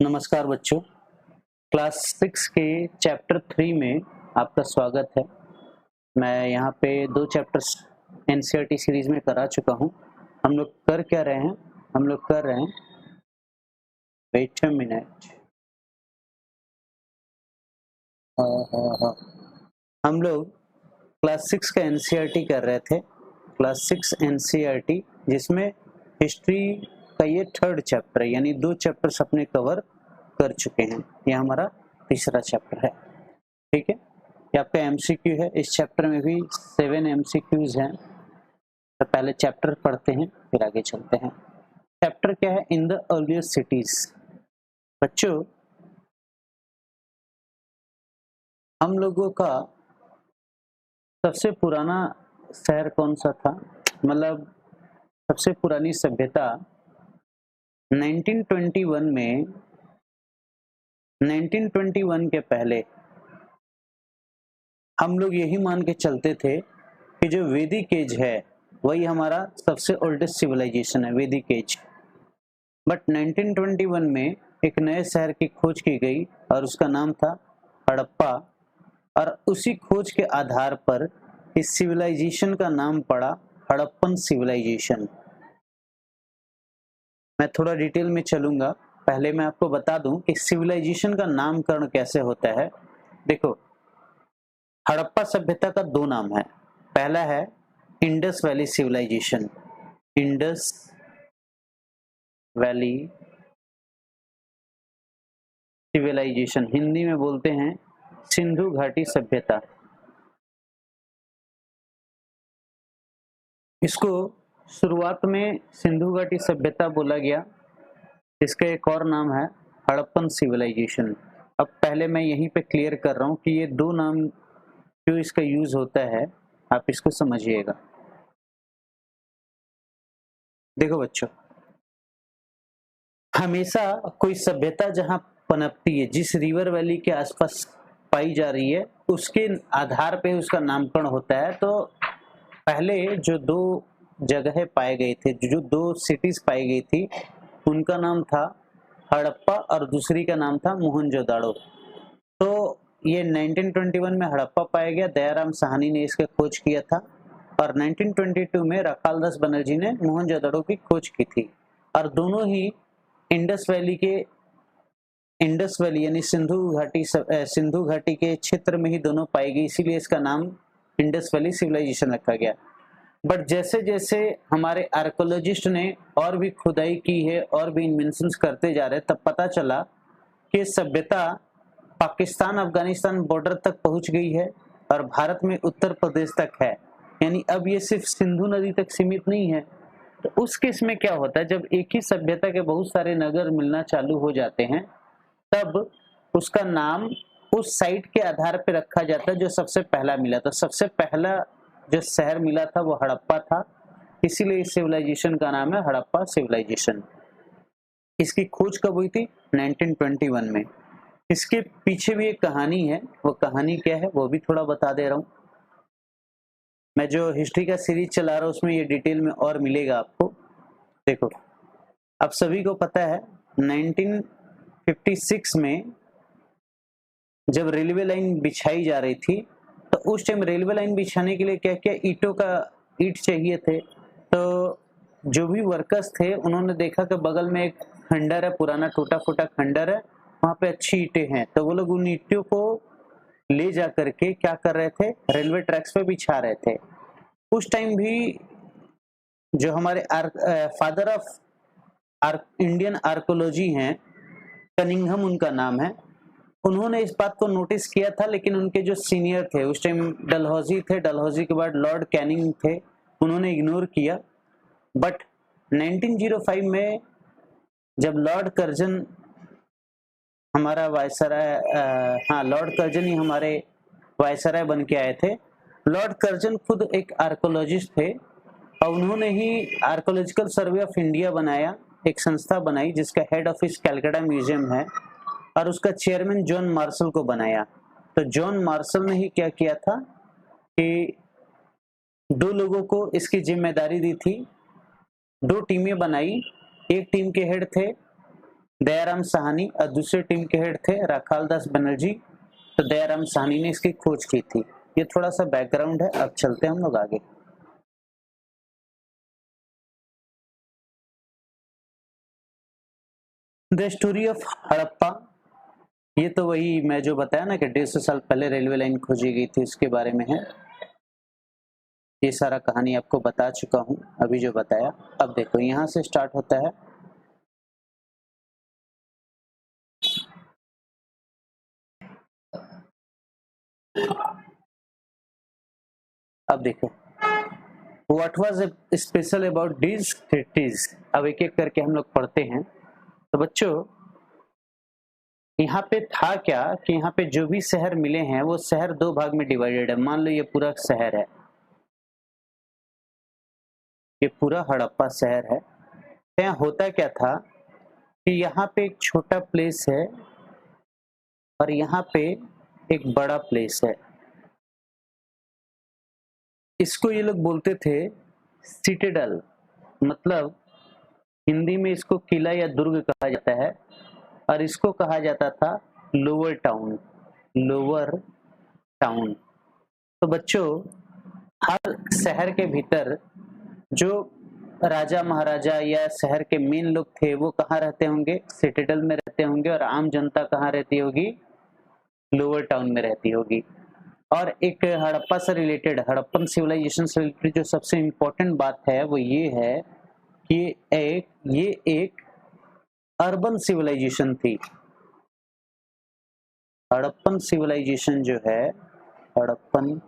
नमस्कार बच्चों, क्लास 6 के चैप्टर 3 में आपका स्वागत है। मैं यहाँ पे 2 चैप्टर्स एनसीईआरटी सीरीज में करा चुका हूँ। हम लोग कर क्या रहे हैं? हम लोग कर रहे हैं, वेट अ मिनट, हम लोग क्लास 6 का एनसीईआरटी कर रहे थे। क्लास 6 एनसीईआरटी जिसमें हिस्ट्री का ये 3rd चैप्टर है, यानी 2 चैप्टर्स अपने कवर कर चुके हैं। ये हमारा तीसरा चैप्टर है, ठीक है। ये आपका एमसीक्यू है। इस चैप्टर में भी 7 एमसीक्यूज हैं। तो पहले चैप्टर पढ़ते हैं, फिर आगे चलते हैं। चैप्टर क्या है? In the earlier cities. बच्चों, हम लोगों का सबसे पुराना शहर कौन सा था? मतलब सबसे पुरानी सभ्यता 1921 के पहले हम लोग यही मान के चलते थे कि जो वैदिक एज है वही हमारा सबसे ओल्डेस्ट सिविलाइजेशन है, वैदिक एज। बट 1921 में एक नए शहर की खोज की गई और उसका नाम था हड़प्पा, और उसी खोज के आधार पर इस सिविलाइजेशन का नाम पड़ा हड़प्पन सिविलाइजेशन। मैं थोड़ा डिटेल में चलूंगा। पहले मैं आपको बता दूं कि सिविलाइजेशन का नामकरण कैसे होता है। देखो, हड़प्पा सभ्यता का 2 नाम है। पहला है Indus valley civilization. Indus valley civilization, Hindi में बोलते हैं सिंधु घाटी सभ्यता। इसको शुरुआत में सिंधु घाटी सभ्यता बोला गया। इसका एक और नाम है हड़प्पन सिविलाइजेशन। अब पहले मैं यहीं पे क्लियर कर रहा हूँ कि ये 2 नाम क्यों इसका यूज होता है, आप इसको समझिएगा। देखो बच्चों, हमेशा कोई सभ्यता जहां पनपती है, जिस रिवर वैली के आसपास पाई जा रही है, उसके आधार पे उसका नामकरण होता है। तो पहले जो 2 जगहें पाए गए थे, जो 2 सिटीज पाई गई थी, उनका नाम था हड़प्पा और दूसरी का नाम था मोहनजोदाड़ो। तो ये 1921 में हड़प्पा पाया गया, दयाराम साहनी ने इसका खोज किया था, और 1922 में राखालदास बनर्जी ने मोहनजोदाड़ो की खोज की थी। और दोनों ही इंडस वैली यानी सिंधु घाटी के क्षेत्र में ही दोनों पाई गई, इसीलिए इसका नाम इंडस वैली सिविलाइजेशन रखा गया। बट जैसे जैसे हमारे आर्कोलॉजिस्ट ने और भी खुदाई की है और भी इन्वेंशंस करते जा रहे, तब पता चला कि सभ्यता पाकिस्तान अफगानिस्तान बॉर्डर तक पहुंच गई है और भारत में उत्तर प्रदेश तक है। यानी अब ये सिर्फ सिंधु नदी तक सीमित नहीं है। तो उस केस में क्या होता है, जब एक ही सभ्यता के बहुत सारे नगर मिलना चालू हो जाते हैं, तब उसका नाम उस साइट के आधार पर रखा जाता है जो सबसे पहला मिला। तो सबसे पहला जो शहर मिला था वो हड़प्पा था, इसीलिए इस सिविलाइजेशन का नाम है हड़प्पा सिविलाइजेशन। इसकी खोज कब हुई थी? 1921 में। इसके पीछे भी एक कहानी है, वो कहानी क्या है वो भी थोड़ा बता दे रहा हूँ। मैं जो हिस्ट्री का सीरीज चला रहा हूँ उसमें ये डिटेल में और मिलेगा आपको। देखो, अब सभी को पता है 1956 में जब रेलवे लाइन बिछाई जा रही थी, तो उस टाइम रेलवे लाइन बिछाने के लिए क्या क्या ईट चाहिए थे। तो जो भी वर्कर्स थे उन्होंने देखा कि बगल में एक खंडर है, पुराना टूटा फूटा खंडर है, वहां पे अच्छी ईंटें हैं। तो वो लोग उन ईंटों को ले जा करके क्या कर रहे थे, रेलवे ट्रैक्स पे बिछा रहे थे। उस टाइम भी जो हमारे फादर ऑफ इंडियन आर्कोलॉजी हैं, कनिंघम उनका नाम है, उन्होंने इस बात को नोटिस किया था, लेकिन उनके जो सीनियर थे उस टाइम डलहौजी थे, डलहौजी के बाद लॉर्ड कैनिंग थे, उन्होंने इग्नोर किया। बट 1905 में जब लॉर्ड कर्जन हमारा वायसराय, लॉर्ड कर्जन ही हमारे वायसराय बन के आए थे। लॉर्ड कर्जन खुद एक आर्कोलॉजिस्ट थे और उन्होंने ही आर्कोलॉजिकल सर्वे ऑफ इंडिया बनाया, एक संस्था बनाई जिसका हेड ऑफिस कलकत्ता म्यूजियम है, और उसका चेयरमैन जॉन मार्शल को बनाया। तो जॉन मार्शल ने ही क्या किया था कि 2 लोगों को इसकी जिम्मेदारी दी थी, 2 टीमें बनाई। एक टीम के हेड थे दयाराम साहनी और दूसरे टीम के हेड थे राखाल दास बनर्जी। तो दयाराम साहनी ने इसकी खोज की थी। ये थोड़ा सा बैकग्राउंड है। अब चलते हैं हम लोग आगे। द स्टोरी ऑफ हड़प्पा, ये तो वही मैं जो बताया ना कि 150 साल पहले रेलवे लाइन खोजी गई थी, उसके बारे में है। ये सारा कहानी आपको बता चुका हूँ अभी जो बताया। अब देखो यहाँ से स्टार्ट होता है। अब देखो what was special about this cities. अब एक एक करके हम लोग पढ़ते हैं। तो बच्चों यहाँ पे था क्या कि यहाँ पे जो भी शहर मिले हैं वो शहर दो भाग में डिवाइडेड है। मान लो ये पूरा शहर है, ये पूरा हड़प्पा शहर है। तो यहाँ होता क्या था कि यहाँ पे एक छोटा प्लेस है और यहाँ पे एक बड़ा प्लेस है। इसको ये लोग बोलते थे सिटेडल, मतलब हिंदी में इसको किला या दुर्ग कहा जाता है, और इसको कहा जाता था लोअर टाउन। Lower town. तो बच्चों हर शहर के भीतर जो राजा महाराजा या शहर के मेन लोग थे वो कहाँ रहते होंगे? सिटेडल में रहते होंगे। और आम जनता कहाँ रहती होगी? लोअर टाउन में रहती होगी। और एक हड़प्पा से रिलेटेड, हड़प्पन सिविलाइजेशन से रिलेटेड जो सबसे इम्पोर्टेंट बात है वो ये है कि ये एक अर्बन सिविलाइजेशन थी। हड़प्पन सिविलाइजेशन जो है, हड़प्पन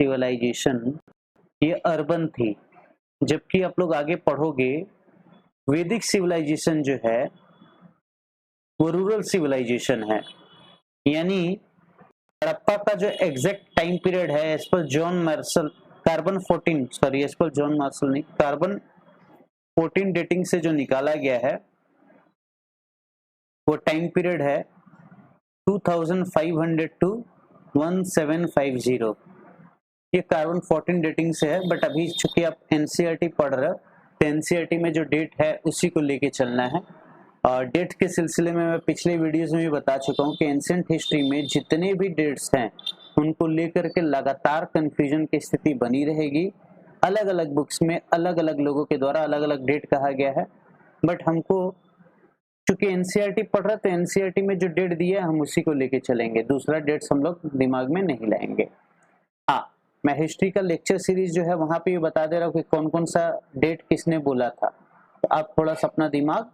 सिविलाइजेशन ये अर्बन थी, जबकि आप लोग आगे पढ़ोगे वैदिक सिविलाइजेशन जो है वो रूरल सिविलाइजेशन है। यानी हड़प्पा का जो एग्जैक्ट टाइम पीरियड है as per John Marshall carbon 14 sorry as per John Marshall नहीं, कार्बन 14 डेटिंग से जो निकाला गया है वो टाइम पीरियड है 2500 टू 1750। ये कार्बन 14 डेटिंग से है, बट अभी चूंकि आप एनसीईआरटी पढ़ रहे हो तो एनसीईआरटी में जो डेट है उसी को लेके चलना है। और डेट के सिलसिले में मैं पिछले वीडियोस में भी बता चुका हूँ कि एंशिएंट हिस्ट्री में जितने भी डेट्स हैं उनको लेकर के लगातार कंफ्यूजन की स्थिति बनी रहेगी। अलग अलग बुक्स में अलग अलग लोगों के द्वारा अलग अलग डेट कहा गया है, बट हमको चूंकि एनसीईआरटी पढ़ रहे तो एनसीईआरटी में जो डेट दिया है हम उसी को लेके चलेंगे, दूसरा डेट्स हम लोग दिमाग में नहीं लाएंगे। हाँ, मैं हिस्ट्री का लेक्चर सीरीज जो है वहां पे ये बता दे रहा हूँ कि कौन कौन सा डेट किसने बोला था, तो आप थोड़ा सा अपना दिमाग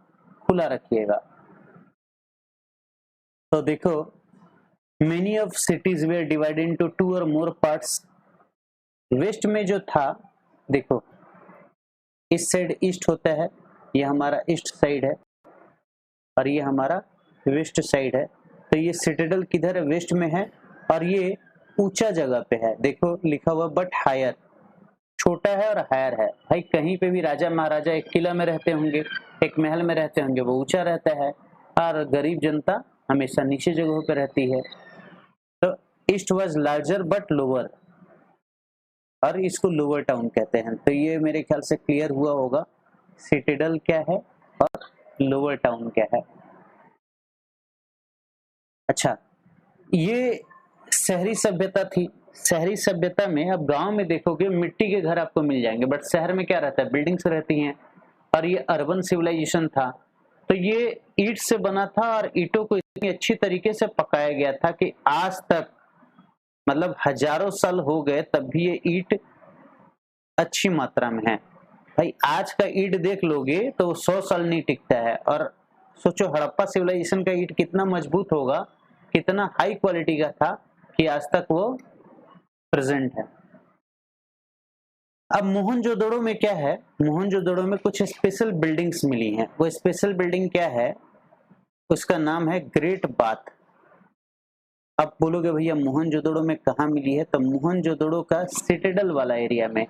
खुला रखिएगा। तो देखो many of cities were divided into 2 और मोर पार्ट्स। वेस्ट में जो था, देखो इस साइड ईस्ट होता है, ये हमारा ईस्ट साइड है और ये हमारा वेस्ट साइड है। तो ये सिटाडेल किधर है? वेस्ट में है और ये ऊंचा जगह पे है। देखो लिखा हुआ बट हायर, छोटा है और हायर है। भाई कहीं पे भी राजा महाराजा एक किला में रहते होंगे, एक महल में रहते होंगे, वो ऊंचा रहता है, और गरीब जनता हमेशा नीचे जगहों पे रहती है। तो east was larger but lower, और इसको लोअर टाउन कहते हैं। तो ये मेरे ख्याल से क्लियर हुआ होगा सिटाडेल क्या है और लोअर टाउन क्या है। अच्छा, ये शहरी सभ्यता थी। शहरी सभ्यता में अब गांव में देखोगे मिट्टी के घर आपको मिल जाएंगे, बट शहर में क्या रहता है? बिल्डिंग्स रहती हैं। और ये अर्बन सिविलाइजेशन था, तो ये ईंट से बना था और ईंटों को इतनी अच्छी तरीके से पकाया गया था कि आज तक मतलब हजारों साल हो गए तब भी ये ईंट अच्छी मात्रा में है। भाई आज का ईंट देख लोगे तो 100 साल नहीं टिकता है, और सोचो हड़प्पा सिविलाइजेशन का ईंट कितना मजबूत होगा, कितना हाई क्वालिटी का था कि आज तक वो प्रेजेंट है। अब मोहनजोदड़ो में क्या है? मोहनजोदड़ो में कुछ स्पेशल बिल्डिंग्स मिली हैं। वो स्पेशल बिल्डिंग क्या है? उसका नाम है ग्रेट बाथ। अब बोलोगे भैया मोहनजोदड़ो में कहाँ मिली है? तो मोहनजोदड़ो का सिटाडेल वाला एरिया में,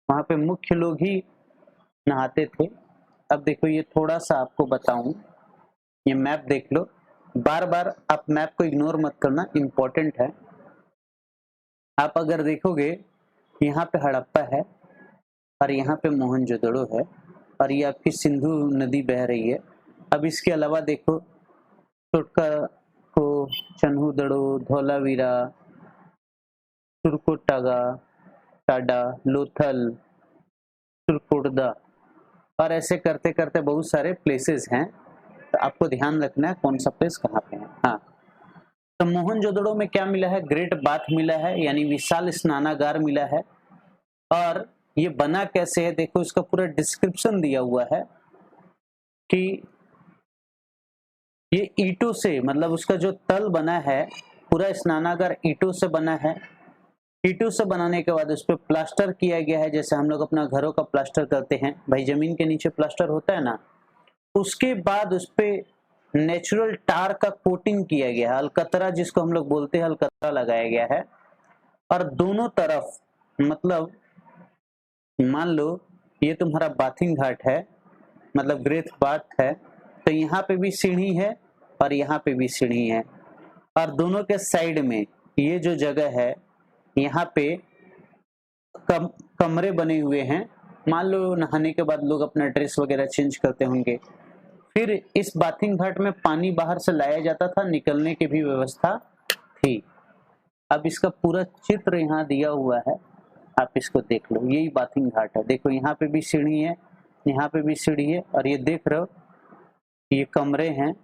वहां पे मुख्य लोग ही नहाते थे। अब देखो ये थोड़ा सा आपको बताऊं, ये मैप देख लो, बार बार आप मैप को इग्नोर मत करना, इंपॉर्टेंट है। आप अगर देखोगे यहाँ पे हड़प्पा है और यहाँ पे मोहनजोदड़ो है, और ये आपकी सिंधु नदी बह रही है। अब इसके अलावा देखो टोटका को, चन्हू-दड़ो, धौलावीरा, तुर्कोटागा, टाडा, लोथल, तुर्कोटदा, और ऐसे करते करते बहुत सारे प्लेसेस हैं। तो आपको ध्यान रखना है कौन सा प्लेस कहाँ पे है। हाँ, तो मोहनजोदड़ो में क्या मिला है? ग्रेट बाथ मिला है, यानी विशाल स्नानागार मिला है। और ये बना कैसे है, देखो इसका पूरा डिस्क्रिप्शन दिया हुआ है कि ये ईंटों से, मतलब उसका जो तल बना है, पूरा स्नानागार ईंटों से बना है। ईंटों से बनाने के बाद उस पर प्लास्टर किया गया है, जैसे हम लोग अपना घरों का प्लास्टर करते हैं भाई, जमीन के नीचे प्लास्टर होता है ना। उसके बाद उस पे नेचुरल टार का कोटिंग किया गया है, अलकतरा जिसको हम लोग बोलते हैं, अलकतरा लगाया गया है। और दोनों तरफ, मतलब मान लो ये तुम्हारा बाथिंग घाट है, मतलब ग्रेट बाथ है, तो यहाँ पे भी सीढ़ी है और यहाँ पे भी सीढ़ी है। और दोनों के साइड में ये जो जगह है, यहाँ पे कमरे बने हुए हैं। मान लो नहाने के बाद लोग अपना ड्रेस वगैरह चेंज करते होंगे। फिर इस बाथिंग घाट में पानी बाहर से लाया जाता था, निकलने की भी व्यवस्था थी। अब इसका पूरा चित्र यहाँ दिया हुआ है, आप इसको देख लो। यही बाथिंग घाट है, देखो यहाँ पे भी सीढ़ी है, यहाँ पे भी सीढ़ी है, और ये देख रहे हो ये कमरे हैं।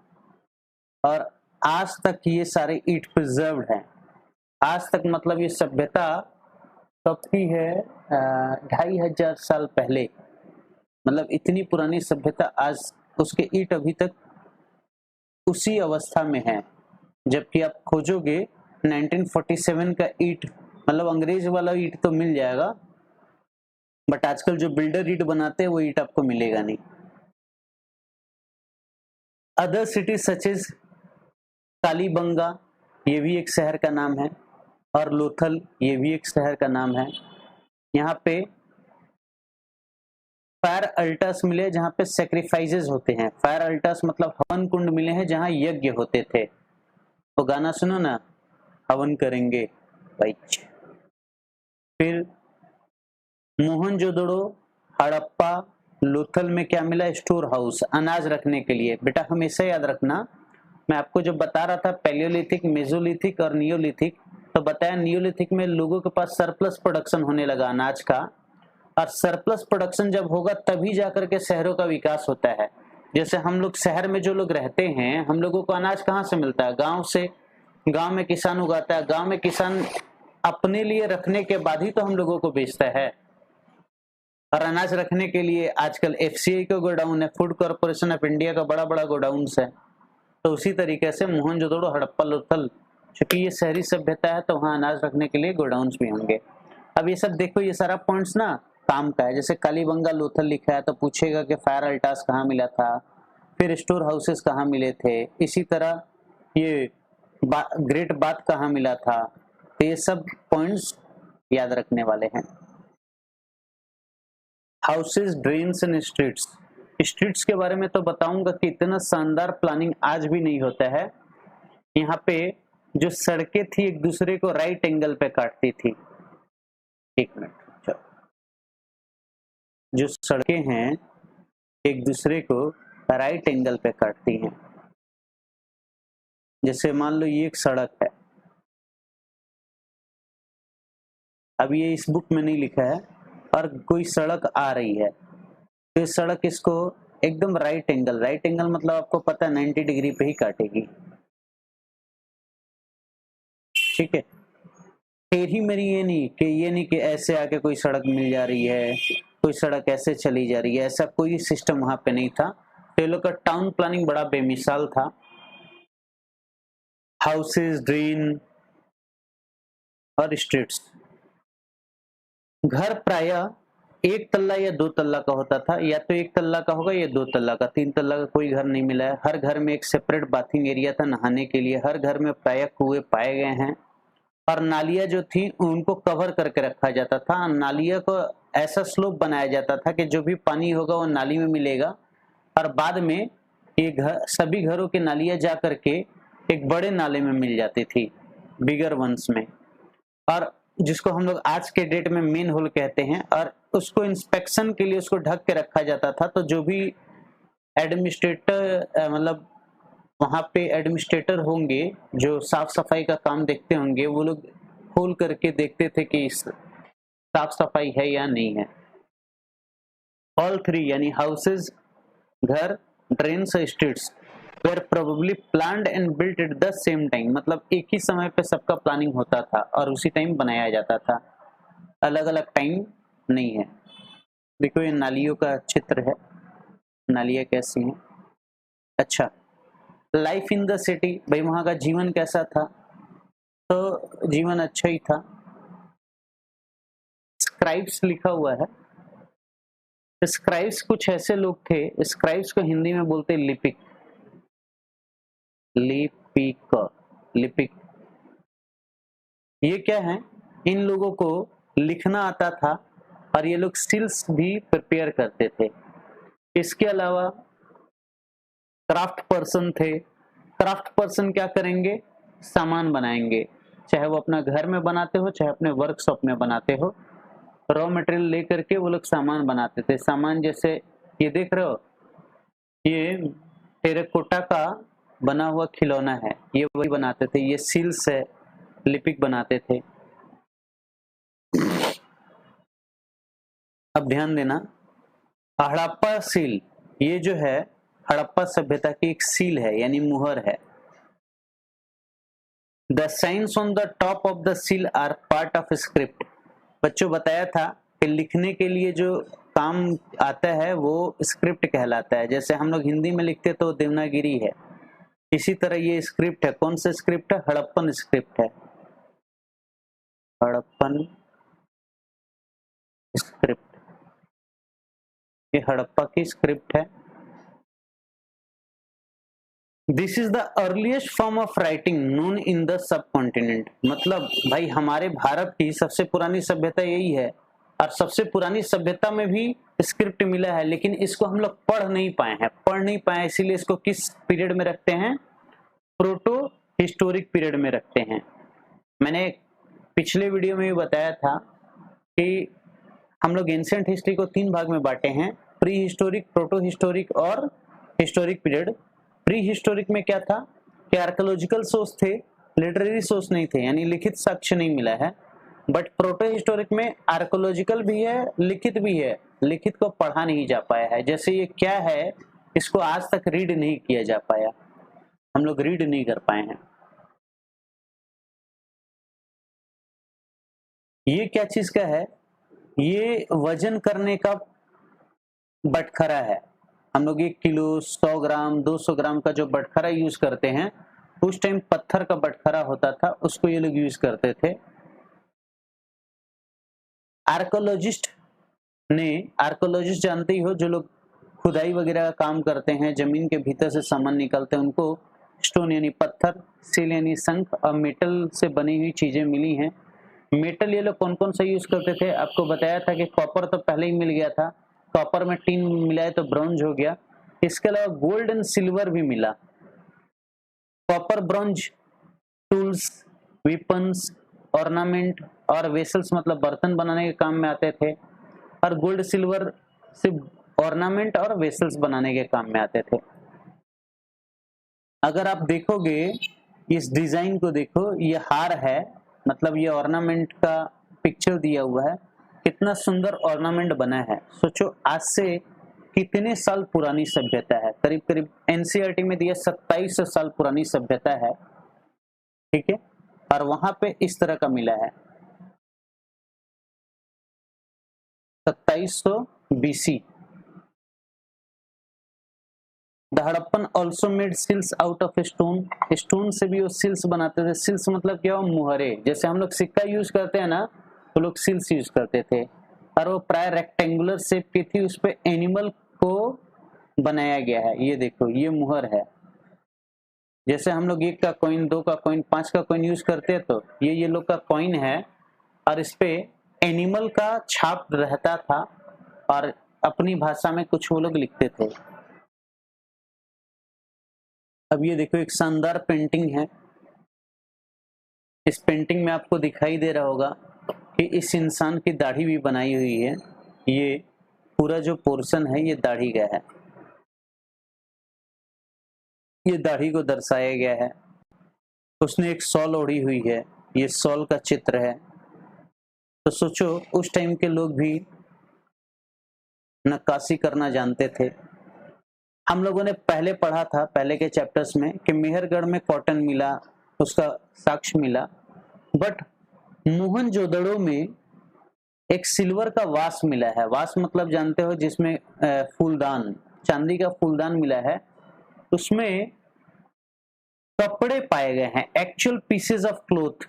और आज तक ये सारे ईंट प्रिजर्व्ड हैं। आज तक मतलब ये सभ्यता कब की है? 2500 साल पहले, मतलब इतनी पुरानी सभ्यता, आज उसके ईंट अभी तक उसी अवस्था में है। जबकि आप खोजोगे 1947 का ईंट, मतलब अंग्रेज वाला ईंट तो मिल जाएगा, बट आजकल जो बिल्डर ईंट बनाते हैं वो ईंट आपको मिलेगा नहीं। Other cities such as Kalibangan, ये भी एक शहर का नाम है, और लोथल, ये भी एक शहर का नाम है। यहाँ पे फायर अल्टर्स मिले जहाँ पे सेक्रीफाइसेस होते हैं। फायर अल्टर्स मतलब हवन कुंड मिले हैं जहाँ यज्ञ होते थे। तो गाना सुनो ना, हवन करेंगे भाई। फिर मोहनजोदड़ो, हड़प्पा, लोथल में क्या मिला? स्टोर हाउस, अनाज रखने के लिए। बेटा हमेशा याद रखना, मैं आपको जब बता रहा था पैलियोलिथिक, मेसोलिथिक और नियोलिथिक, तो बताया नियोलिथिक में लोगों के पास सरप्लस प्रोडक्शन होने लगा अनाज का, और सरप्लस प्रोडक्शन जब होगा तभी जाकर के शहरों का विकास होता है। जैसे हम लोग शहर में जो लोग रहते हैं, हम लोगों को अनाज कहाँ से मिलता है? गांव से। गांव में किसान उगाता है, गांव में किसान अपने लिए रखने के बाद ही तो हम लोगों को बेचता है। और अनाज रखने के लिए आजकल एफसीआई का गोडाउन है, फूड कॉर्पोरेशन ऑफ इंडिया का बड़ा बड़ा गोडाउन है। तो उसी तरीके से मोहनजोदड़ो, हड़प्पा, लोथल, क्योंकि ये शहरी सभ्यता है तो वहाँ अनाज रखने के लिए गोडाउन्स भी होंगे। अब ये सब देखो, ये सारा पॉइंट्स ना काम का है। जैसे कालीबंगा, लोथल लिखा है तो पूछेगा कि फायर अल्टास कहाँ मिला था, फिर स्टोर हाउसेस कहाँ मिले थे, इसी तरह ये ग्रेट बाथ कहाँ मिला था। तो ये सब पॉइंट्स याद रखने वाले हैं। Houses, drains and streets. Streets के बारे में तो बताऊंगा कि इतना शानदार प्लानिंग आज भी नहीं होता है। यहाँ पे जो सड़कें थी एक दूसरे को राइट एंगल पे काटती थी। एक मिनट, चलो। जो सड़कें हैं एक दूसरे को राइट एंगल पे काटती हैं। जैसे मान लो ये एक सड़क है, अब ये इस बुक में नहीं लिखा है, और कोई सड़क आ रही है, तो इस सड़क इसको एकदम राइट एंगल मतलब आपको पता है 90 डिग्री पे ही काटेगी। ठीक है, टेढ़ी मेरी ये नहीं कि ऐसे आके कोई सड़क मिल जा रही है, कोई सड़क ऐसे चली जा रही है, ऐसा कोई सिस्टम वहां पे नहीं था। तो ये लोग का टाउन प्लानिंग बड़ा बेमिसाल था। हाउसेस, ड्रेन और स्ट्रीट्स। घर प्रायः एक तल्ला या दो तल्ला का होता था, या तो एक तल्ला का होगा या दो तल्ला का, तीन तल्ला का कोई घर नहीं मिला है। हर घर में एक सेपरेट बाथिंग एरिया था नहाने के लिए। हर घर में प्रायः कुएं पाए गए हैं, और नालियां जो थी उनको कवर करके रखा जाता था। नालियां को ऐसा स्लोप बनाया जाता था कि जो भी पानी होगा वो नाली में मिलेगा, और बाद में ये सभी घरों की नालियां जा करके एक बड़े नाले में मिल जाती थी, बिगर वंस में, और जिसको हम लोग आज के डेट में मेन होल कहते हैं। और उसको इंस्पेक्शन के लिए उसको ढक के रखा जाता था, तो जो भी एडमिनिस्ट्रेटर मतलब वहाँ पे एडमिनिस्ट्रेटर होंगे जो साफ सफाई का काम देखते होंगे, वो लोग खोल करके देखते थे कि साफ सफाई है या नहीं है। ऑल थ्री यानी हाउसेज, घर, drains, streets were probably planned and built at the same time, मतलब एक ही समय पे सबका प्लानिंग होता था और उसी टाइम बनाया जाता था, अलग अलग टाइम नहीं है। देखो ये नालियों का चित्र है, नालियाँ कैसी हैं। अच्छा, लाइफ इन द सिटी, भाई वहाँ का जीवन कैसा था? तो जीवन अच्छा ही था। स्क्राइब्स लिखा हुआ है। स्क्राइब्स कुछ ऐसे लोग थे, स्क्राइब्स को हिंदी में बोलते लिपिक, लिपिक, लिपिक। ये क्या है? इन लोगों को लिखना आता था और ये लोग स्टिल्स भी प्रिपेयर करते थे। इसके अलावा क्राफ्ट पर्सन थे। क्राफ्ट पर्सन क्या करेंगे? सामान बनाएंगे, चाहे वो अपना घर में बनाते हो चाहे अपने वर्कशॉप में बनाते हो। रॉ मटेरियल लेकर के वो लोग सामान बनाते थे। सामान जैसे ये देख रहे हो, ये टेराकोटा का बना हुआ खिलौना है, ये वही बनाते थे। ये सील्स है, लिपिक बनाते थे। अब ध्यान देना, हड़प्पा सील, ये जो है हड़प्पा सभ्यता की एक सील है यानी मुहर है। The signs on the top of the seal are part of script. बच्चों बताया था कि लिखने के लिए जो काम आता है वो स्क्रिप्ट कहलाता है। जैसे हम लोग हिंदी में लिखते तो देवनागरी है, इसी तरह ये स्क्रिप्ट है। कौन सा स्क्रिप्ट है? हड़प्पन स्क्रिप्ट है, हड़प्पन स्क्रिप्ट। ये हड़प्पा की स्क्रिप्ट है। This is the earliest form of writing known in the sub continent. मतलब भाई हमारे भारत की सबसे पुरानी सभ्यता यही है, और सबसे पुरानी सभ्यता में भी स्क्रिप्ट मिला है, लेकिन इसको हम लोग पढ़ नहीं पाए, इसीलिए इसको किस पीरियड में रखते हैं? प्रोटो हिस्टोरिक पीरियड में रखते हैं। मैंने पिछले वीडियो में भी बताया था कि हम लोग एंशिएंट हिस्ट्री को 3 भाग में बांटे हैं, प्री हिस्टोरिक, प्रोटो हिस्टोरिक और हिस्टोरिक पीरियड। प्री हिस्टोरिक में क्या था कि आर्कियोलॉजिकल सोर्स थे, लिटरेरी सोर्स नहीं थे, यानी लिखित साक्ष्य नहीं मिला है। बट प्रोटो हिस्टोरिक में आर्कियोलॉजिकल भी है, लिखित भी है, लिखित को पढ़ा नहीं जा पाया है। जैसे ये क्या है, इसको आज तक रीड नहीं किया जा पाया, हम लोग रीड नहीं कर पाए हैं। ये क्या चीज का है? ये वजन करने का बटखरा है। हम लोग 1 किलो, 100 ग्राम, 200 ग्राम का जो बटखरा यूज करते हैं, उस टाइम पत्थर का बटखरा होता था, उसको ये लोग यूज करते थे। आर्कियोलॉजिस्ट जानते ही हो, जो लोग खुदाई वगैरह का काम करते हैं, जमीन के भीतर से सामान निकालते हैं, उनको स्टोन यानी पत्थर, सील यानी शंख और मेटल से बनी हुई चीजें मिली हैं। मेटल ये लोग कौन कौन सा यूज करते थे? आपको बताया था कि कॉपर तो पहले ही मिल गया था, कॉपर में टिन मिलाए तो ब्रॉन्ज हो गया। इसके अलावा गोल्ड एंड सिल्वर भी मिला। Copper bronze tools, weapons, ornament और वेसल्स मतलब बर्तन बनाने के काम में आते थे, और गोल्ड सिल्वर सिर्फ ऑर्नामेंट और वेसल्स बनाने के काम में आते थे। अगर आप देखोगे इस डिजाइन को, देखो ये हार है, मतलब ये ऑर्नामेंट का पिक्चर दिया हुआ है, कितना सुंदर ऑर्नामेंट बना है। सोचो आज से कितने साल पुरानी सभ्यता है, करीब करीब एनसीईआरटी में दिया 2700 साल पुरानी सभ्यता है, ठीक है, और वहां पे इस तरह का मिला है 2700 BC। The Harappan also made seals out of stone. Stone से भी वो सिल्स बनाते थे। सिल्स मतलब क्या हो? मुहरे। जैसे हम लोग सिक्का यूज करते हैं ना, वो लोग सिल्स यूज करते थे, और वो प्राय रेक्टेंगुलर शेप की थी, उस पे एनिमल को बनाया गया है। ये देखो, ये मुहर है। जैसे हम लोग 1 का कॉइन, 2 का कॉइन, 5 का कॉइन यूज करते हैं, तो ये लोग का कॉइन है, और इस पे एनिमल का छाप रहता था, और अपनी भाषा में कुछ वो लोग लिखते थे। अब ये देखो, एक शानदार पेंटिंग है। इस पेंटिंग में आपको दिखाई दे रहा होगा कि इस इंसान की दाढ़ी भी बनाई हुई है। ये पूरा जो पोर्शन है ये दाढ़ी का है। ये दाढ़ी को दर्शाया गया है। उसने एक शॉल ओढ़ी हुई है, ये शॉल का चित्र है। तो सोचो उस टाइम के लोग भी नक्काशी करना जानते थे। हम लोगों ने पहले पढ़ा था पहले के चैप्टर्स में कि मेहरगढ़ में कॉटन मिला, उसका साक्ष्य मिला, बट मोहनजोदड़ो में एक सिल्वर का वास मिला है। वास मतलब जानते हो, जिसमें फूलदान, चांदी का फूलदान मिला है। उसमें कपड़े पाए गए हैं, actual pieces of cloth.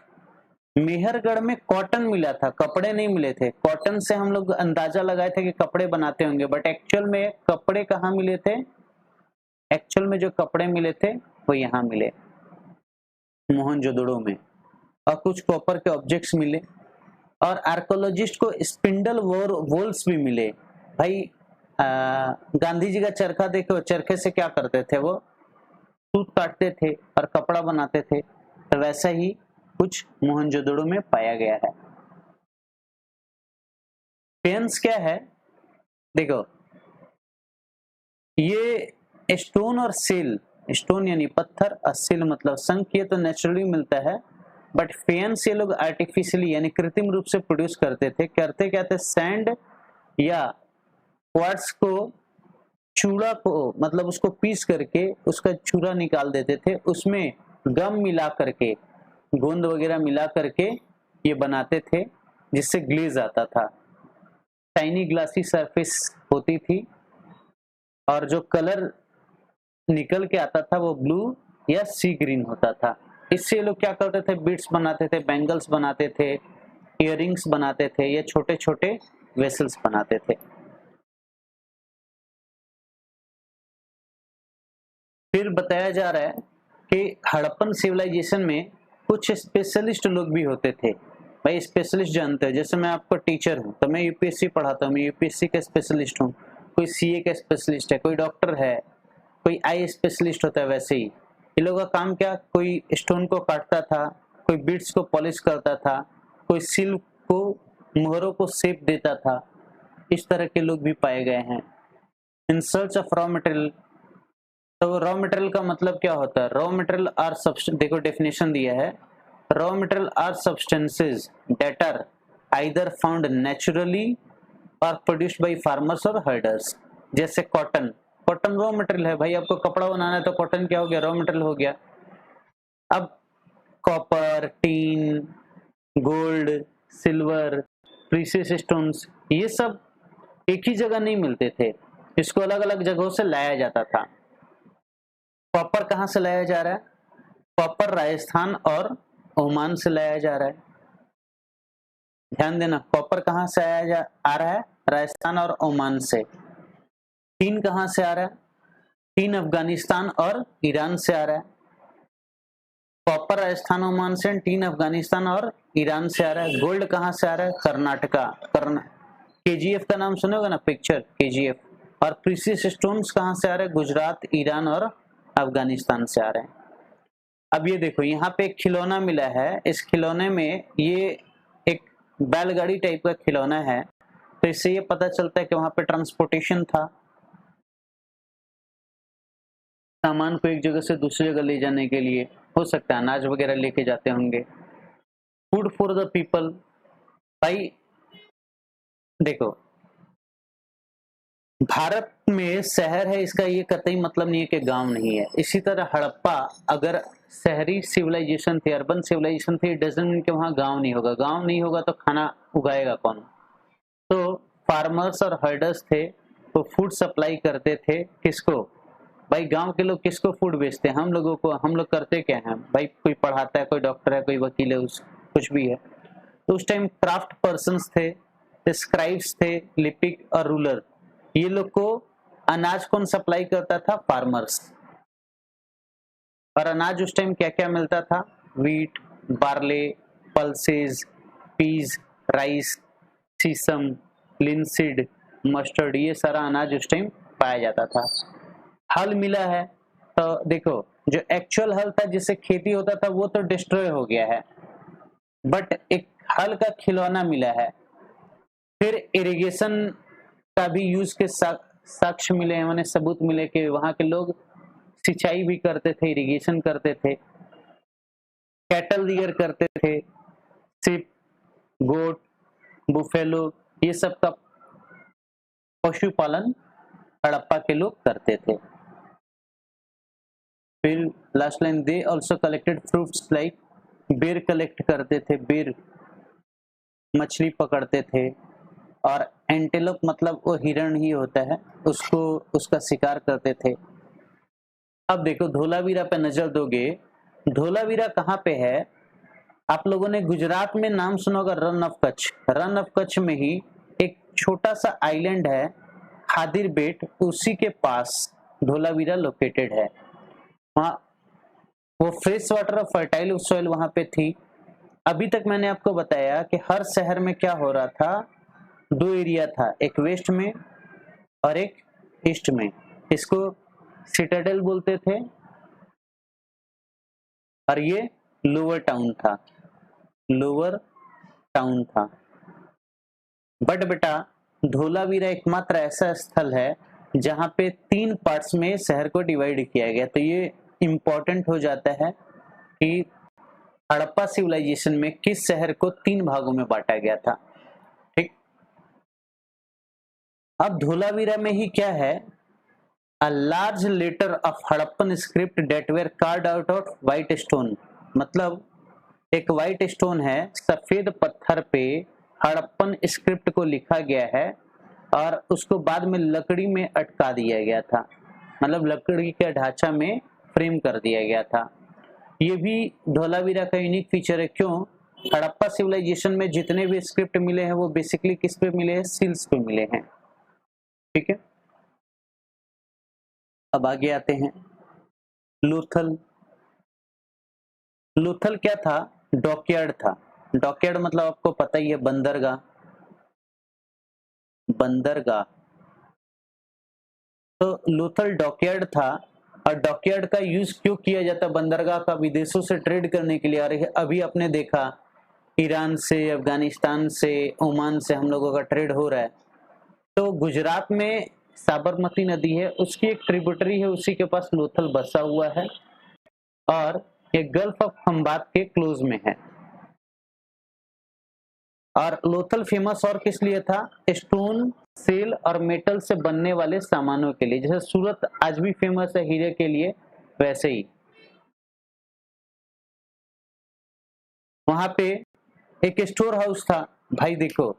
Mehrgarh में कॉटन मिला था, कपड़े नहीं मिले थे। कॉटन से हम लोग अंदाजा लगाए थे कि कपड़े बनाते होंगे, बट एक्चुअल में कपड़े कहाँ मिले थे? एक्चुअल में जो कपड़े मिले थे वो यहाँ मिले, मोहनजोदड़ो में। और कुछ कॉपर के ऑब्जेक्ट्स मिले, और आर्कोलॉजिस्ट को स्पिंडल वोल्स भी मिले। भाई गांधी जी का चरखा देखो, चरखे से क्या करते थे? वो सूत काटते थे और कपड़ा बनाते थे। तो वैसा ही कुछ मोहनजोदड़ो में पाया गया है। पेंस क्या है? देखो, ये स्टोन और सिल, स्टोन यानी पत्थर और सिल मतलब शंख, ये तो नेचुरली मिलता है, बट फेंस ये लोग आर्टिफिशियली यानी कृत्रिम रूप से प्रोड्यूस करते थे। करते क्या थे? सैंड या क्वार्ट्ज को, चूड़ा को, मतलब उसको पीस करके उसका चूड़ा निकाल देते थे, उसमें गम मिला करके, गोंद वगैरह मिला करके ये बनाते थे, जिससे ग्लेज आता था। टाइनी ग्लासी सरफेस होती थी, और जो कलर निकल के आता था वो ब्लू या सी ग्रीन होता था। इससे लोग क्या करते थे? बीड्स बनाते थे, बैंगल्स बनाते थे, इयररिंग्स बनाते थे, या छोटे छोटे वेसल्स बनाते थे। फिर बताया जा रहा है कि हड़प्पन सिविलाइजेशन में कुछ स्पेशलिस्ट लोग भी होते थे। भाई स्पेशलिस्ट जानते हैं, जैसे मैं आपको टीचर हूँ तो मैं यूपीएससी पढ़ाता हूँ, मैं यूपीएससी का स्पेशलिस्ट हूँ। कोई सीए का स्पेशलिस्ट है, कोई डॉक्टर है, कोई आई स्पेशलिस्ट होता है। वैसे ही ये लोगों का काम क्या? कोई स्टोन को काटता था, कोई बीड्स को पॉलिश करता था, कोई सिल्क को, मोहरों को शेप देता था। इस तरह के लोग भी पाए गए हैं। In search of raw material, तो रॉ मटेरियल का मतलब क्या होता है? रॉ मटेरियल आर सब्सटेंस, देखो डेफिनेशन दिया है, raw material are substances that are either found naturally और प्रोड्यूस्ड बाय फार्मर्स और हर्डर्स। जैसे कॉटन, कॉटन रॉ मटेरियल है। भाई आपको कपड़ा बनाना है तो कॉटन क्या हो गया? रॉ मटेरियल हो गया। अब copper, tin, gold, silver, precious stones, ये सब एक ही जगह नहीं मिलते थे, इसको अलग अलग जगहों से लाया जाता था। कॉपर कहाँ से लाया जा रहा है? कॉपर राजस्थान और ओमान से लाया जा रहा है। ध्यान देना, कॉपर कहाँ से आ रहा है? राजस्थान और ओमान से। टीन कहाँ से आ रहा है? टीन अफगानिस्तान और ईरान से आ रहा है। कॉपर राजस्थान ओमान से, टीन अफगानिस्तान और ईरान से आ रहा है। गोल्ड कहाँ से आ रहा है? कर्नाटका, केजीएफ का नाम सुने होगा ना, पिक्चर केजीएफ। और प्रीशियस स्टोन्स कहाँ से आ रहे हैं? गुजरात, ईरान और अफगानिस्तान से आ रहे हैं। अब ये देखो, यहाँ पे एक खिलौना मिला है। इस खिलौने में ये एक बैलगाड़ी टाइप का खिलौना है, तो इससे ये पता चलता है कि वहां पे ट्रांसपोर्टेशन था, सामान को एक जगह से दूसरी जगह ले जाने के लिए। हो सकता है अनाज वगैरह लेके जाते होंगे। फूड फॉर द पीपल, भाई देखो भारत में शहर है, इसका ये कतई मतलब नहीं है कि गांव नहीं है। इसी तरह हड़प्पा अगर शहरी सिविलाइजेशन थी, अर्बन सिविलाइजेशन थी, डजंट मीन कि वहां गांव नहीं होगा। गांव नहीं होगा तो खाना उगाएगा कौन? तो फार्मर्स और हर्डर्स थे, तो फूड सप्लाई करते थे किसको? भाई गांव के लोग किसको फूड बेचते हैं? हम लोगों को। हम लोग करते क्या हैं भाई? कोई पढ़ाता है, कोई डॉक्टर है, कोई वकील है, कुछ भी है। तो उस टाइम क्राफ्ट पर्सन्स थे, स्क्राइब्स थे, लिपिक और रूलर। ये लोग को अनाज कौन सप्लाई करता था? फार्मर्स। और अनाज उस टाइम क्या क्या मिलता था? Wheat, barley, pulses, peas, rice, sesame, linseed, mustard, ये सारा अनाज उस टाइम पाया जाता था। हल मिला है, तो देखो जो एक्चुअल हल था जिससे खेती होता था वो तो डिस्ट्रॉय हो गया है, बट एक हल का खिलौना मिला है। फिर इरिगेशन का भी यूज के साक्ष्य मिले हैं, उन्हें सबूत मिले कि वहां के लोग सिंचाई भी करते थे, इरिगेशन करते थे, कैटल रियर करते थे, सिप, गोट, बुफेलो, ये सब का पशुपालन हड़प्पा के लोग करते थे। फिर last line, they also collected fruits like, बेर कलेक्ट करते थे, बेर मछली पकड़ते थे, और एंटेलोप मतलब वो हिरण ही होता है, उसको उसका शिकार करते थे। अब देखो धोलावीरा पे नजर दोगे, धोलावीरा कहाँ पे है? आप लोगों ने गुजरात में नाम सुना होगा run of Kutch. Run of Kutch में ही एक छोटा सा आइलैंड है खादिर बेट, उसी के पास धोलावीरा लोकेटेड है। वहाँ वो फ्रेश वाटर और फर्टाइल सॉइल वहां पे थी। अभी तक मैंने आपको बताया कि हर शहर में क्या हो रहा था, दो एरिया था, एक वेस्ट में और एक ईस्ट में। इसको सिटाडेल बोलते थे और ये लोअर टाउन था, लोअर टाउन था। बट बेटा धोलावीरा एकमात्र ऐसा स्थल है जहां पे 3 पार्ट्स में शहर को डिवाइड किया गया। तो ये इंपॉर्टेंट हो जाता है कि हड़प्पा सिविलाइजेशन में किस शहर को 3 भागों में बांटा गया था। ठीक, अब धोलावीरा में ही क्या है, a large letter of Harappan script that were carved out of white stone. मतलब एक व्हाइट स्टोन है, सफेद पत्थर पे हड़प्पन स्क्रिप्ट को लिखा गया है और उसको बाद में लकड़ी में अटका दिया गया था, मतलब लकड़ी के ढांचा में फ्रेम कर दिया गया था। ये भी धोलावीरा का यूनिक फीचर है। क्यों? हड़प्पा सिविलाइजेशन में जितने भी स्क्रिप्ट मिले हैं वो बेसिकली किस पे मिले हैं? सील्स पे मिले हैं। ठीक है, अब आगे आते हैं। लोथल, लोथल क्या था? डॉकयार्ड था। डॉकयार्ड मतलब आपको पता ही है, बंदरगाह, बंदरगाह। तो लोथल डॉकयार्ड था। और डॉकयार्ड का यूज क्यों किया जाता है बंदरगाह का? विदेशों से ट्रेड करने के लिए। और अभी आपने देखा ईरान से, अफगानिस्तान से, ओमान से हम लोगों का ट्रेड हो रहा है। तो गुजरात में साबरमती नदी है, उसकी एक ट्रिब्यूटरी है, उसी के पास लोथल बसा हुआ है और ये गल्फ ऑफ खंबात के क्लोज में है। और लोथल फेमस और किस लिए था? स्टोन, सेल और मेटल से बनने वाले सामानों के लिए। जैसे सूरत आज भी फेमस है हीरे के लिए, वैसे ही वहां पे एक स्टोर हाउस था। भाई देखो,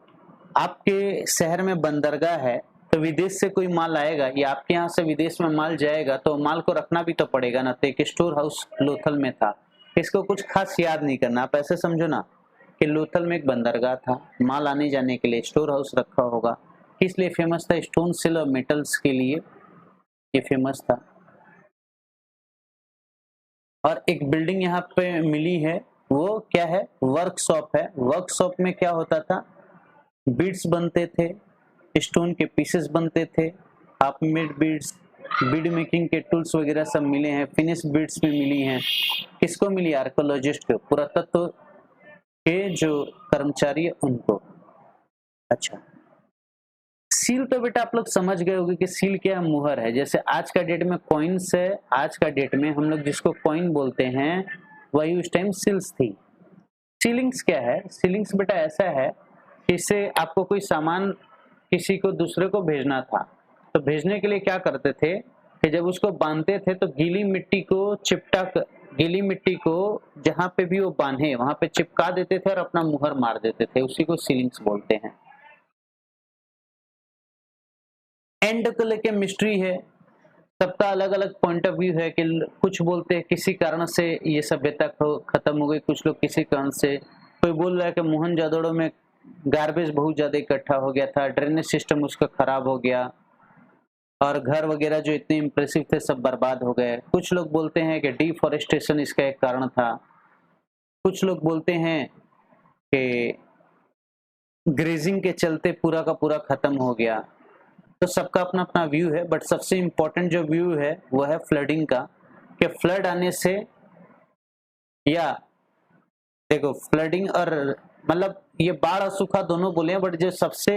आपके शहर में बंदरगाह है तो विदेश से कोई माल आएगा या आपके यहाँ से विदेश में माल जाएगा तो माल को रखना भी तो पड़ेगा ना। तो एक स्टोर हाउस लोथल में था। इसको कुछ खास याद नहीं करना, आप ऐसे समझो ना कि लोथल में एक बंदरगाह था, माल आने जाने के लिए स्टोर हाउस रखा होगा। किस लिए फेमस था? स्टोन, सिल और मेटल्स के लिए ये फेमस था। और एक बिल्डिंग यहाँ पे मिली है, वो क्या है? वर्कशॉप है। वर्कशॉप में क्या होता था? बीड्स बनते थे, स्टोन के पीसेस बनते थे, half made beads, bead making के टूल्स वगैरह सब मिले हैं। फिनिश बीड्स भी मिली हैं। किसको मिली? आर्कोलॉजिस्ट को, पुरातत्व के जो कर्मचारी है उनको। अच्छा, सील तो बेटा आप लोग समझ गए होंगे कि सील क्या है? मुहर है। जैसे आज का डेट में कॉइन्स है, आज का डेट में हम लोग जिसको कॉइन बोलते हैं वही उस टाइम सील्स थी। सीलिंग्स क्या है? सीलिंग्स बेटा ऐसा है कि इससे आपको कोई सामान किसी को दूसरे को भेजना था, तो भेजने के लिए क्या करते थे कि जब उसको बांधते थे तो गीली मिट्टी को गीली मिट्टी को जहां पे भी वो बांधे वहां पे चिपका देते थे और अपना मुहर मार देते थे, उसी को सीलिंग्स बोलते हैं। एंड को लेके मिस्ट्री है, सबका अलग अलग पॉइंट ऑफ व्यू है कि कुछ बोलते हैं किसी कारण से ये सभ्यता खत्म हो गई, कुछ लोग किसी कारण से, कोई बोल रहा है कि मोहनजोदड़ो में गार्बेज बहुत ज्यादा इकट्ठा हो गया था, ड्रेनेज सिस्टम उसका खराब हो गया और घर वगैरह जो इतने इंप्रेसिव थे सब बर्बाद हो गए। कुछ लोग बोलते हैं कि डिफॉरेस्टेशन इसका एक कारण था। कुछ लोग बोलते हैं कि ग्रेजिंग के चलते पूरा का पूरा खत्म हो गया। तो सबका अपना अपना व्यू है, बट सबसे इंपॉर्टेंट जो व्यू है वो है फ्लडिंग का, कि फ्लड आने से, या देखो फ्लडिंग और मतलब ये बाढ़ और सूखा दोनों बोले हैं, बट जो सबसे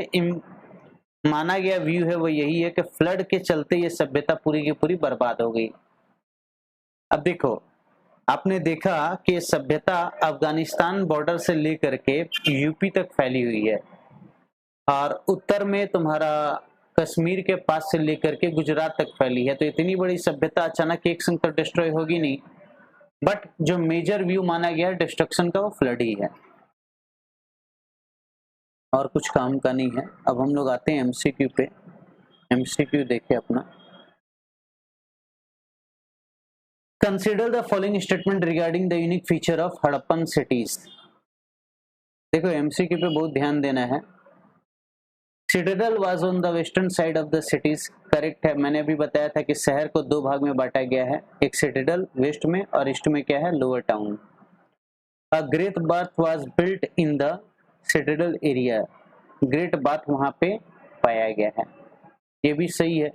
माना गया व्यू है वो यही है कि फ्लड के चलते ये सभ्यता पूरी की पूरी बर्बाद हो गई। अब देखो, आपने देखा कि सभ्यता अफगानिस्तान बॉर्डर से लेकर के यूपी तक फैली हुई है और उत्तर में तुम्हारा कश्मीर के पास से लेकर के गुजरात तक फैली है। तो इतनी बड़ी सभ्यता अचानक एक संग तो डिस्ट्रॉय होगी नहीं, बट जो मेजर व्यू माना गया है डिस्ट्रक्शन का वो फ्लड ही है और कुछ काम का नहीं है। अब हम लोग आते हैं एमसीक्यू पे। एमसीक्यू देखे अपना। Consider the following statement regarding the unique feature of Harappan cities. देखो एमसीक्यू पे बहुत ध्यान देना है। Citadel was on the western side of the cities, correct है। मैंने अभी बताया था कि शहर को दो भाग में बांटा गया है, एक सिटाडेल वेस्ट में और ईस्ट में क्या है, lower town. A great bath was built in the Citadel area, great bath वहां पे पाया गया है, ये भी सही है।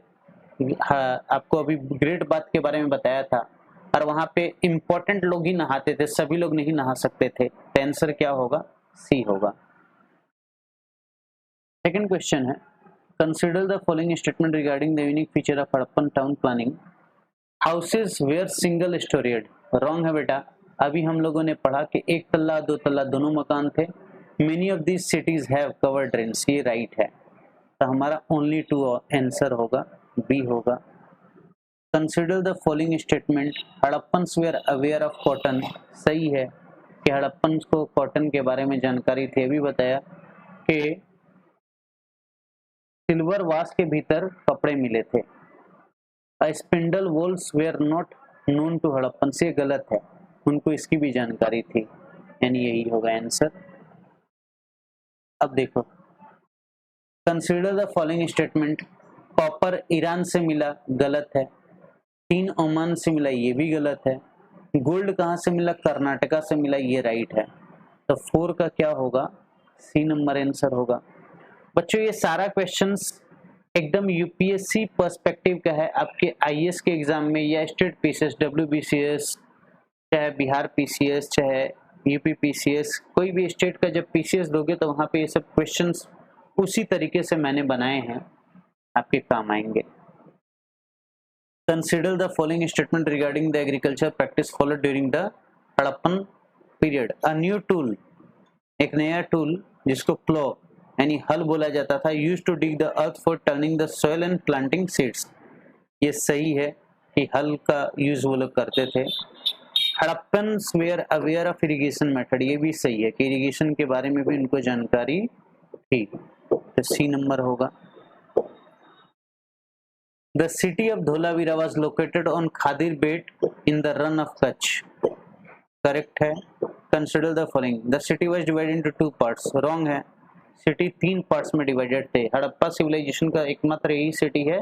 हाँ, आपको अभी ग्रेट बाथ के बारे में बताया था और वहां पे इंपॉर्टेंट लोग ही नहाते थे, सभी लोग नहीं नहा सकते थे। तो आंसर क्या होगा, सी होगा। सेकंड क्वेश्चन है, consider the following statement regarding the unique feature of Harappan town planning. Houses were single storeyed, wrong है बेटा। अभी हम लोगों ने पढ़ा कि एक तल्ला दो तल्ला दोनों मकान थे। Many of these cities have covered drains, ये राइट है। तो हमारा ओनली टू आंसर होगा, बी होगा। Consider the following statement, Harappans were aware of cotton, सही है कि हड़प्पन्स को कॉटन के बारे में जानकारी थी। अभी बताया कि सिल्वर वाश के भीतर कपड़े मिले थे। Spindle whorls were not known to Harappan, से गलत है, उनको इसकी भी जानकारी थी, यानी यही होगा आंसर। अब देखो, consider the following statement, copper Iran से मिला, गलत है। टीन ओमान से मिला, ये भी गलत है। गोल्ड कहाँ से मिला, कर्नाटका से मिला, ये राइट है। तो 4 का क्या होगा, सी नंबर आंसर होगा। बच्चों ये सारा क्वेश्चंस एकदम यूपीएससी पर्सपेक्टिव का है, आपके आईएएस के एग्जाम में या स्टेट पीसीएस, डब्ल्यूबीसीएस, चाहे बिहार पीसीएस, चाहे यूपी पीसीएस, कोई भी स्टेट का जब पीसीएस दोगे तो वहां पे ये सब क्वेश्चंस उसी तरीके से मैंने बनाए हैं, आपके काम आएंगे। Consider the following statement regarding the agriculture practice followed during the Harappan period. A new tool, एक नया टूल जिसको प्लो यानी हल बोला जाता था, used to dig the earth for turning the soil and planting seeds, ये सही है कि हल का यूज वो लोग करते थे। Harappans were aware of irrigation method, ये भी सही है कि इरिगेशन के बारे में भी इनको जानकारी थी, तो सी नंबर होगा। The city of Dholavira was located on Khadir Bet in the run of Kutch, correct है। Consider the following, the city was divided into 2 parts, wrong है। सिटी 3 पार्ट्स में डिवाइडेड थे। हड़प्पा सिविलाइजेशन का एकमात्र यही सिटी है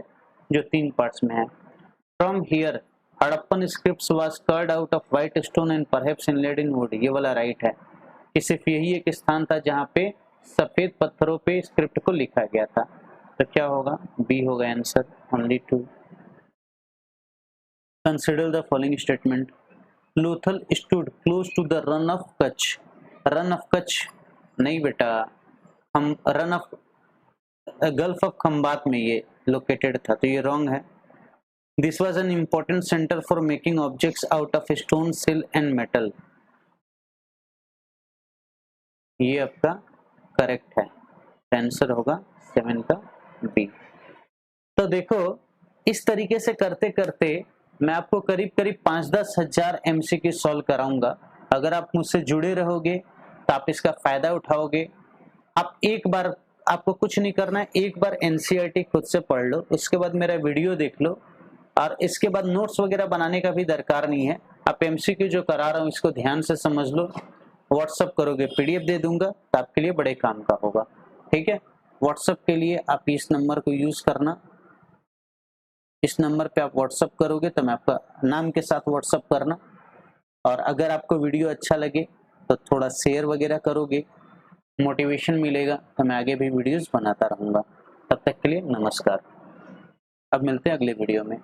जो 3 पार्ट्स में है। From here Harappan scripts was carved out of white stone and perhaps inlaid in would, ये वाला राइट है कि सिर्फ यही एक स्थान था जहां पे सफेद पत्थरों पे स्क्रिप्ट को लिखा गया था। तो क्या होगा, बी होगा answer, only 2। Consider the following statement, Lothal stood close to the run of Kutch, run of Kutch नहीं बेटा, हम run of gulf of Khambhat में ये लोकेटेड था, तो ये रॉन्ग है। This was an important centre for making objects out of stone, shell and metal, ये आपका करेक्ट है, आंसर होगा 7 का बी। तो देखो इस तरीके से करते करते मैं आपको करीब करीब 5-10 हजार एमसीक्यू सॉल्व कराऊंगा। अगर आप मुझसे जुड़े रहोगे तो आप इसका फायदा उठाओगे। आप एक बार, आपको कुछ नहीं करना है, एक बार एनसीईआरटी खुद से पढ़ लो, उसके बाद मेरा वीडियो देख लो और इसके बाद नोट्स वगैरह बनाने का भी दरकार नहीं है। आप एमसीक्यू जो करा रहा हूँ इसको ध्यान से समझ लो, व्हाट्सअप करोगे पीडीएफ दे दूंगा तो आपके लिए बड़े काम का होगा, ठीक है। व्हाट्सअप के लिए आप इस नंबर को यूज करना, इस नंबर पे आप व्हाट्सअप करोगे तो मैं आपका नाम के साथ व्हाट्सअप करना, और अगर आपको वीडियो अच्छा लगे तो थोड़ा शेयर वगैरह करोगे, मोटिवेशन मिलेगा तो मैं आगे भी वीडियोस बनाता रहूंगा। तब तक के लिए नमस्कार, अब मिलते हैं अगले वीडियो में।